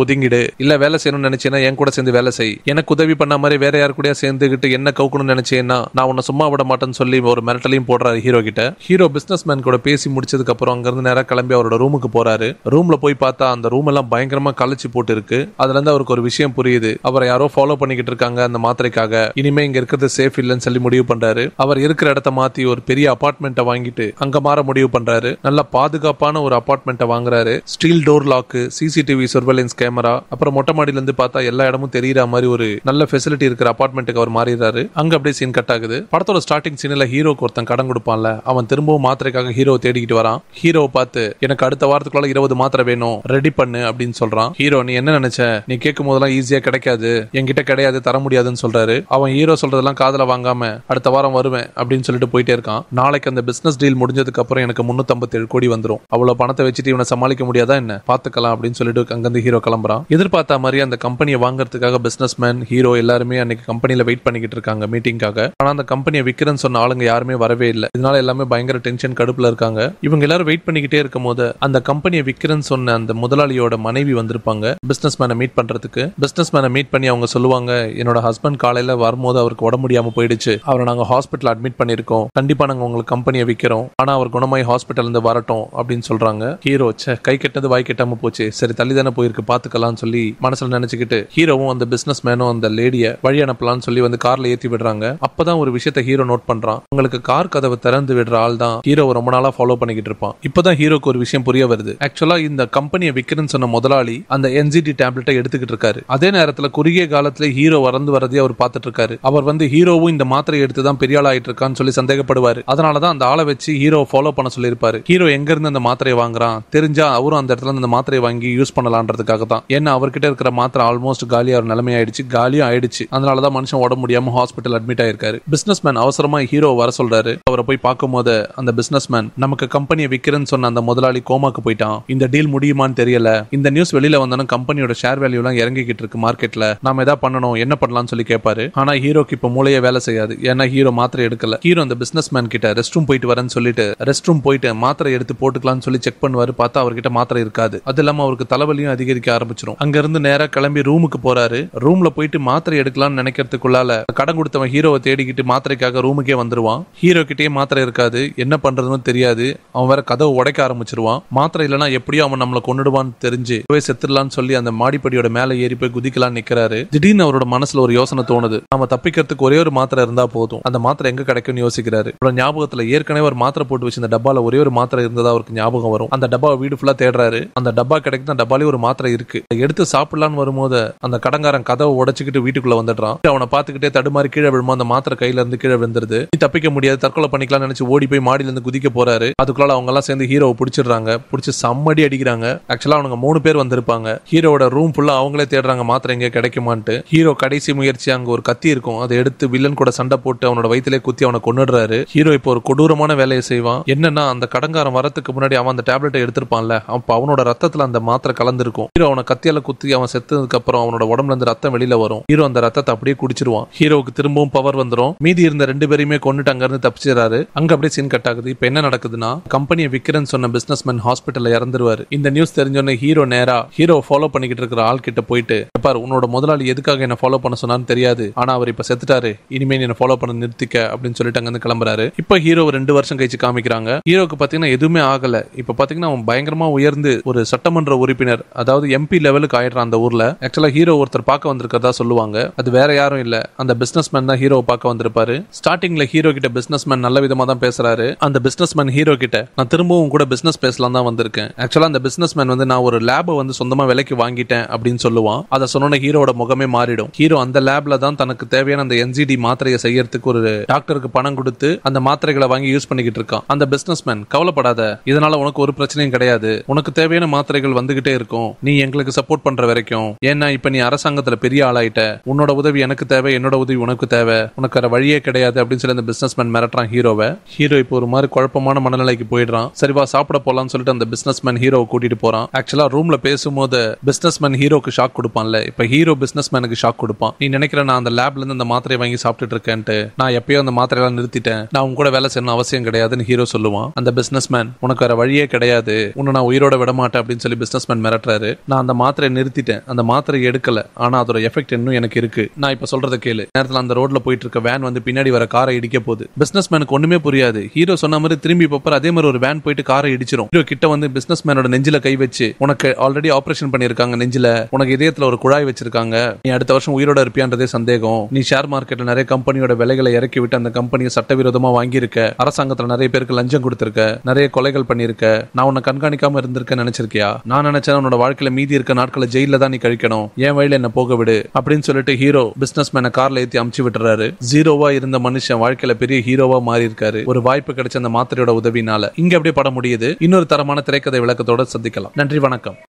ஒதுங்கிடு. இல்ல வேலை செய்யணும்னு நினைச்சேன்னா என் கூட சேர்ந்து வேலை செய். எனக்கு உதவி பண்ண மாதிரி வேற யாரு கூட சேர்ந்துகிட்டு என்ன கவுக்கணும்னு நினைச்சேன்னா நான் உன்னை சும்மா விட மாட்டேன்னு சொல்லி ஒரு மிரட்டலையும் போடுறாரு ஹீரோ கிட்ட. ஹீரோ பிசினஸ் மேன் கூட பேசி முடிச்சதுக்கு அப்புறம் அங்க இருந்து நேரா கிளம்பி அவரோட ரூமுக்கு போறாரு. ரூம்ல போய் பார்த்தா அந்த ரூம் எல்லாம் பயங்கரமா கழிச்சு போட்டு இருக்கு. அதுல இருந்து அவருக்கு ஒரு விஷயம் புரியுது. அவரை யாரோ ஃபாலோ பண்ணிக்கிட்டு இருக்காங்க அந்த மாத்திரைக்காக. இனிமே இங்க இருக்கிறது சேஃப் இல்லைன்னு சொல்லி முடிவு பண்றாரு. அவர் இருக்கிற இடத்த மாத்தி ஒரு பெரிய அபார்ட்மெண்ட்டை வாங்கிட்டு அங்க மாற முடிவு பண்றாரு. நல்ல பாதுகாப்பான ஒரு அபார்ட்மெண்ட்டை வாங்குறாரு. Steel door lock, CCTV surveillance camera, அப்புறம் மொட்டை மாடியில இருந்து பார்த்தா எல்லா இடமும் தெரியற மாதிரி ஒரு நல்ல ஃபெசிலிட்டி இருக்கிற அபார்ட்மெண்ட்டுக்கு அவர் மாறிடுறாரு. அங்க அப்படியே சீன் கட் ஆகுது. படத்தோட ஸ்டார்டிங் சீன்ல ஹீரோக்கு ஒருத்தன் கடன் கொடுப்பான்ல, அவன் திரும்பவும் மாத்திரைக்காக ஹீரோ தேடிக்கிட்டு வரான். ஹீரோவை பார்த்து எனக்கு அடுத்த வாரத்துக்குள்ள 20 மாத்திரை வேணும், ரெடி பண்ணு அப்படின்னு சொல்றான். ஹீரோ நீ என்ன நினைச்ச, நீ கேட்கும் போதெல்லாம் ஈஸியா கிடைக்காது, என்கிட்ட கிடையாது, தர முடியாதுன்னு சொல்றாரு. அவன் ஹீரோ சொல்றதெல்லாம் காதுல வாங்காம அடுத்த வாரம் வருவேன் அப்படின்னு சொல்லிட்டு போயிட்டே இருக்கான். நாளைக்கு அந்த பிசினஸ் டீல் முடிஞ்சதுக்கு அப்புறம் எனக்கு 357 கோடி வந்துரும். அவ்வளவு இவ்வளவு பணத்தை வச்சுட்டு இவனை சமாளிக்க முடியாதா என்ன, பாத்துக்கலாம் அப்படின்னு சொல்லிட்டு அங்கிருந்து ஹீரோ கிளம்புறான். எதிர்பார்த்த மாதிரி அந்த கம்பெனியை வாங்குறதுக்காக பிசினஸ் மேன், ஹீரோ எல்லாருமே அன்னைக்கு கம்பெனில வெயிட் பண்ணிக்கிட்டு இருக்காங்க மீட்டிங்காக. ஆனா அந்த கம்பெனியை விக்கிறேன்னு சொன்ன ஆளுங்க யாருமே வரவே இல்லை. இதனால எல்லாமே பயங்கர டென்ஷன் கடுப்புல இருக்காங்க. இவங்க எல்லாரும் வெயிட் பண்ணிக்கிட்டே இருக்கும் போது அந்த கம்பெனியை விக்கிறேன்னு சொன்ன அந்த முதலாளியோட மனைவி வந்திருப்பாங்க பிசினஸ் மேனை மீட் பண்றதுக்கு. பிசினஸ் மேனை மீட் பண்ணி அவங்க சொல்லுவாங்க, என்னோட ஹஸ்பண்ட் காலையில வரும்போது அவருக்கு உடம்பு முடியாம போயிடுச்சு, அவரை நாங்க ஹாஸ்பிட்டல் அட்மிட் பண்ணிருக்கோம், கண்டிப்பா நாங்க உங்களுக்கு கம்பெனியை விக்கிறோம், ஆனா அவர் குணமாய் ஹாஸ்பிட்டல் இருந்து வரட்டும் அப்படின்னு சொல்றாங்க. ஹீரோ கை கெட்டது வாய் கெட்டாம போச்சு, சரி தள்ளி தானே போயிருக்கு பாத்துக்கலாம்னு சொல்லி மனசுல நினைச்சுக்கிட்டு ஹீரோவும் அந்த பிசினஸ் மேனும் அந்த லேடிய வழி அனுப்பலாம்னு சொல்லி வந்து கார்ல ஏத்தி விடுறாங்க. அப்பதான் ஒரு விஷயத்தை ஹீரோ நோட் பண்றான். உங்களுக்கு கார் கதவை திறந்து விடுற ஆள் தான் ஹீரோ ரொம்ப நாளா ஃபாலோ பண்ணிக்கிட்டு இருப்பான். இப்பதான் ஹீரோக்கு ஒரு விஷயம் புரிய வருது. ஆக்சுவலா இந்த கம்பெனியை விக்கிறேன்னு சொன்ன முதலாளி அந்த என்சிடி டேப்லெட்டை எடுத்துக்கிட்டு இருக்காரு. அதே நேரத்துல குறுகிய காலத்துல ஹீரோ வரந்து வரதே அவர் பார்த்துட்டு இருக்காரு. அவர் வந்து ஹீரோவும் இந்த மாத்திரை எடுத்து தான் பெரிய ஆள் ஆயிட்டு இருக்கான்னு சொல்லி சந்தேகப்படுவாரு. அதனாலதான் அந்த ஆளை வச்சு ஹீரோ ஃபாலோ பண்ண சொல்லியிருப்பாரு. ஹீரோ எங்க இருந்து அந்த மாத்திரையை வாங்குறான் தெரிஞ்சா அவரும் அந்த இடத்துல அந்த மாத்திரையை வாங்கி யூஸ் பண்ணலான்றதுக்காக தான். ஏன்னா அவர்கிட்ட இருக்கிற மாத்திரை ஆல்மோஸ்ட் காலியா ஒரு நிலைமை ஆயிடுச்சு, காலியும் ஆயிடுச்சு. அதனாலதான் மனுஷன் உடம்பு முடியாம ஹாஸ்பிட்டல் அட்மிட் ஆயிருக்காரு. பிசினஸ் மேன் அவசரமா ஹீரோ வர சொல்றாரு. அவரை போய் பார்க்கும் போது அந்த பிசினஸ் மேன், நமக்கு கம்பெனியை விக்கிறேன்னு சொன்ன அந்த முதலாளி கோமாக்கு போயிட்டான், இந்த டீல் முடியுமான்னு தெரியல, இந்த நியூஸ் வெளியில வந்தாலும் கம்பெனியோட ஷேர் வேல்யூ எல்லாம் இறங்கிக்கிட்டு இருக்கு மார்க்கெட்ல, நாம ஏதா பண்ணணும், என்ன பண்ணலாம்னு சொல்லி கேட்பாரு. ஆனா ஹீரோக்கு இப்ப மூளையே வேலை செய்யாது. ஏன்னா ஹீரோ மாத்திரை எடுக்கல. ஹீரோ அந்த பிசினஸ் மேன் கிட்ட ரெஸ்ட் ரூம் போயிட்டு வரேன்னு சொல்லிட்டு ரெஸ்ட் ரூம் போயிட்டு மாத்திரை எடுத்து போட்டுக்கலாம்னு சொல்லி செக் பண்ணுவாரு. பார்த்தா அவர்கிட்ட மாத்திரை இருக்காது. அது இல்லாம அவருக்கு தலைவலியும் அதிகரிக்க ஆரம்பிச்சிடும். அங்க இருந்து நேரா கிளம்பி ரூமுக்கு போறாரு. ரூம்ல போயிட்டு மாத்திரை எடுக்கலாம்னு நினைக்கிறதுக்குள்ளால கடன் கொடுத்தவன் ஹீரோவை தேடிக்கிட்டு மாத்திரைக்காக ரூமுக்கே வந்துருவான். ஹீரோ கிட்டே மாத்திரை இருக்காது, என்ன பண்றதுன்னு தெரியாது. அவன் வேற கதவை உடைக்க ஆரம்பிச்சிருவான். மாத்திரை இல்லைன்னா எப்படியும் அவன் நம்மளை கொண்டுடுவான்னு தெரிஞ்சு செத்துடலான்னு சொல்லி அந்த மாடிப்படியோட மேல ஏறி போய் குதிக்கலாம் நிக்கிறாரு. திடீர்னு அவரோட மனசுல ஒரு யோசனை தோணுது, நாம தப்பிக்கிறதுக்கு ஒரே ஒரு மாத்திரை இருந்தா போதும், அந்த மாத்திரை எங்க கிடைக்கும்னு யோசிக்கிறாரு. அவரோட ஞாபகத்துல ஏற்கனவே ஒரு மாத்திரை போட்டு வச்சு இந்த டப்பால ஒரே ஒரு மாத்திரை இருந்ததா அவருக்கு ஞாபகம் வரும். அந்த டப்பா வீடு ஃபுல்லா தேடுறாரு. அந்த டப்பா கிடைக்கும், டப்பாலே ஒரு மாத்திரை இருக்கு. எடுத்து சாப்பிடலான்னு வரும்போது அந்த கடங்காரன் கதவை உடைச்சுக்கிட்டு வீட்டுக்குள்ள வந்துடுறான். அவனை பார்த்துக்கிட்டே தடுமாறி கீழே விழுமோ அந்த மாத்திரை கையில இருந்து கீழே விழுந்துருது. தப்பிக்க முடியாது, தற்கொலை பண்ணிக்கலாம் நினைச்சு ஓடி போய் மாடியில இருந்து குதிக்க போறாரு. அதுக்குள்ள அவங்க எல்லாம் சேர்ந்து ஹீரோவை பிடிச்சிடுறாங்க. பிடிச்சி சம்மடி அடிக்கிறாங்க. ஆக்சுவலா அவங்க 3 பேர் வந்திருப்பாங்க. ஹீரோட ரூம் ஃபுல்லா அவங்களே தேடுறாங்க மாத்திரை எங்க கிடைக்குமான்ட்டு. ஹீரோ கடைசி முயற்சி அங்க ஒரு கத்தி இருக்கும், அதை எடுத்து வில்லன் கூட சண்டை போட்டு அவனோட வயிற்றிலே குத்தி அவனை கொன்னுடுறாரு. ஹீரோ இப்போ ஒரு கொடூரமான வேலையை செய்வான். என்னன்னா அந்த கடங்காரன் வரத்துக்கு முன்னாடி அவன் அந்த டேப்லெட்டை எடுத்திருப்பான்ல, அப்ப அவனோட ரத்தத்துல அந்த மாத்திரை கலந்துருக்கும். ஹீரோ அவனை கத்தியால குத்தி அவன் செத்ததுக்கு அப்புறம் அவனோட உடம்புல இருந்து ரத்தம் வெளியில வரும். ஹீரோ அந்த ரத்தத்தை அப்படியே குடிச்சிருவான். ஹீரோவுக்கு திரும்பவும் பவர் வந்துடும். மீதி இருந்த 2 பேரையுமே கொண்டுட்டு அங்க இருந்து தப்பிச்சிடறாரு. அங்க அப்படியே சீன் கட் ஆகுது. இப்ப என்ன நடக்குதுன்னா, கம்பெனியை விக்கிறேன்னு சொன்ன பிசினஸ் மேன் ஹாஸ்பிட்டல்ல இறந்துருவாரு. இந்த நியூஸ் தெரிஞ்சோன்னே ஹீரோ நேரா ஹீரோ ஃபாலோ பண்ணிக்கிட்டு இருக்கிற ஆள் கிட்ட போயிட்டு, பாரு உன்னோட முதலாளி எதுக்காக என்ன ஃபாலோ பண்ண சொன்னான்னு தெரியாது, ஆனா அவர் இப்ப செத்துட்டாரு, இனிமே என்ன ஃபாலோ பண்ண நிறுத்திக்க அப்படின்னு சொல்லிட்டு அங்க இருந்து கிளம்புறாரு. இப்ப ஹீரோ 2 வருஷம் கழிச்சு காமிக்கிறாங்க. ஹீரோக்கு பாத்தீங்கன்னா எதுவுமே ஆகல. இப்ப பாத்தீங்கன்னா அவன் பயங்கரமா உயர்ந்து ஒரு சட்டமன்ற உறுப்பினர், அதாவது எம்பி லெவலுக்கு ஆயிடுறான் அந்த ஊர்ல. ஆக்சுவலா ஹீரோ ஒருத்தர் பார்க்க வந்திருக்கிறதா சொல்லுவாங்க. அது வேற யாரும் இல்ல, அந்த பிசினஸ் மேன் தான் ஹீரோவை பார்க்க வந்திருப்பாரு. ஸ்டார்டிங்ல ஹீரோ கிட்ட பிசினஸ் மேன் நல்ல விதமா தான் பேசுறாரு. அந்த பிசினஸ் மேன் ஹீரோ கிட்ட, நான் திரும்பவும் கூட பிசினஸ் பேசலாம் தான் வந்திருக்கேன். ஆக்சுவலா அந்த பிசினஸ் மேன் வந்து நான் ஒரு லேபை வந்து சொந்தமா விலைக்கு வாங்கிட்டேன் அப்படின்னு சொல்லுவான். அதை சொன்ன ஹீரோட முகமே மாறிடும். ஹீரோ அந்த லேப்ல தான் தனக்கு தேவையான அந்த என்சிடி மாத்திரையை செய்யறதுக்கு ஒரு டாக்டருக்கு பணம் கொடுத்து அந்த மாத்திரைகளை வாங்கி யூஸ் பண்ணிக்கிட்டு இருக்கான். அந்த பிசினஸ் மேன், கவலைப்படாத, இதனால உனக்கு ஒரு பிரச்சனையும் கிடையாது, உனக்கு தேவையான மாத்திரைகள் வந்துகிட்டே இருக்கும், நீ எங்களுக்கு சப்போர்ட் பண்ற வரைக்கும். ஏன்னா இப்ப நீ அரசாங்கத்துல பெரிய ஆளாயிட்ட, உன்னோட உதவி எனக்கு தேவை, என்னோட உதவி உனக்கு தேவை, உனக்கு வேற வழியே கிடையாது அப்படின்னு சொல்லி அந்த பிசினஸ் மேன் மிரட்டுறான் ஹீரோவை. ஹீரோ இப்போ ஒரு மாதிரி குழப்பமான மனநிலைக்கு போயிடுறான். சரிவா சாப்பிட போலான்னு சொல்லிட்டு அந்த பிசினஸ் மேன் ஹீரோவை கூட்டிட்டு போறான். ஆக்சுவலா ரூம்ல பேசும்போது பிசினஸ் மேன் ஹீரோக்கு ஷாக் கொடுப்பான்ல, இப்ப ஹீரோ பிசினஸ் மேனுக்கு ஷாக் கொடுப்பான். நீ நினைக்கிற நான் அந்த லேப்ல இருந்து அந்த மாத்திரையை வாங்கி சாப்பிட்டுட்டு இருக்கேன்ட்டு, நான் எப்பயோ அந்த மாத்திரையெல்லாம் நிறுத்திட்டேன், நான் உங்க கூட வேலை செய்யணும் அவசியம் கிடையாதுன்னு ஹீரோ சொல்லுவான். அந்த பிசினஸ் மேன், உனக்கு வேற வழியே கிடையாது, உன்னை நான் உயிரோட விட மாட்டேன் அப்படின்னு சொல்லி பிசினஸ் மேன் மிரட்டுறாரு. நான் அந்த மாத்திரையை நிறுத்திட்டேன், அந்த மாத்திரையை எடுக்கல, ஆனா அதோட எஃபெக்ட் இன்னும் எனக்கு இருக்கு, நான் இப்ப சொல்றத கேளு. நேரத்துல அந்த ரோட்ல போயிட்டு இருக்க வேன் வந்து பின்னாடி வர காரை இடிக்க போகுது. பிசினஸ் மேனுக்கு ஒண்ணுமே புரியாது. ஹீரோ சொன்ன மாதிரி திரும்பி போப்பார், அதே மாதிரி ஒரு வேன் போயிட்டு காரை இடிச்சிரும். ஹீரோ கிட்ட வந்து பிசினஸ் மேனோட நெஞ்சில கை வச்சு, உனக்கு ஆல்ரெடி ஆபரேஷன் பண்ணிருக்காங்க நெஞ்சில, உனக்கு இதயத்துல ஒரு குழாய் வச்சிருக்காங்க, நீ அடுத்த வருஷம் உயிரோட இருப்பியான்றதே சந்தேகம், நீ ஷேர் மார்க்கெட்ல நிறைய கம்பெனியோட விலைகளை இறக்கி விட்டு அந்த கம்பெனியை சட்டவிரோதமா வாங்கியிருக்க, அரசாங்கத்துல நிறைய பேருக்கு லஞ்சம் கொடுத்திருக்க, நிறைய கொலைகள் பண்ணிருக்க, நான் உன்னை கண்காணிக்காம இருந்திருக்கேன்னு நினைச்சிருக்கியா? நான் நினைச்சேன் உன்னோட வாழ்க்கையில மீதி இருக்க நாட்களை ஜெயில தான் நீ கழிக்கணும், என் வழியில என்ன போக விடு அப்படின்னு சொல்லிட்டு ஹீரோ பிசினஸ் மேனை கார்ல ஏத்தி அமுச்சு விட்டுறாரு. ஜீரோவா இருந்த மனுஷன் வாழ்க்கையில பெரிய ஹீரோவா மாறி இருக்காரு, ஒரு வாய்ப்பு கிடைச்ச அந்த மாத்திரையோட உதவினால. இங்க அப்படியே படம் முடியுது. இன்னொரு தரமான திரைக்கதை விளக்கத்தோட சந்திக்கலாம். நன்றி, வணக்கம்.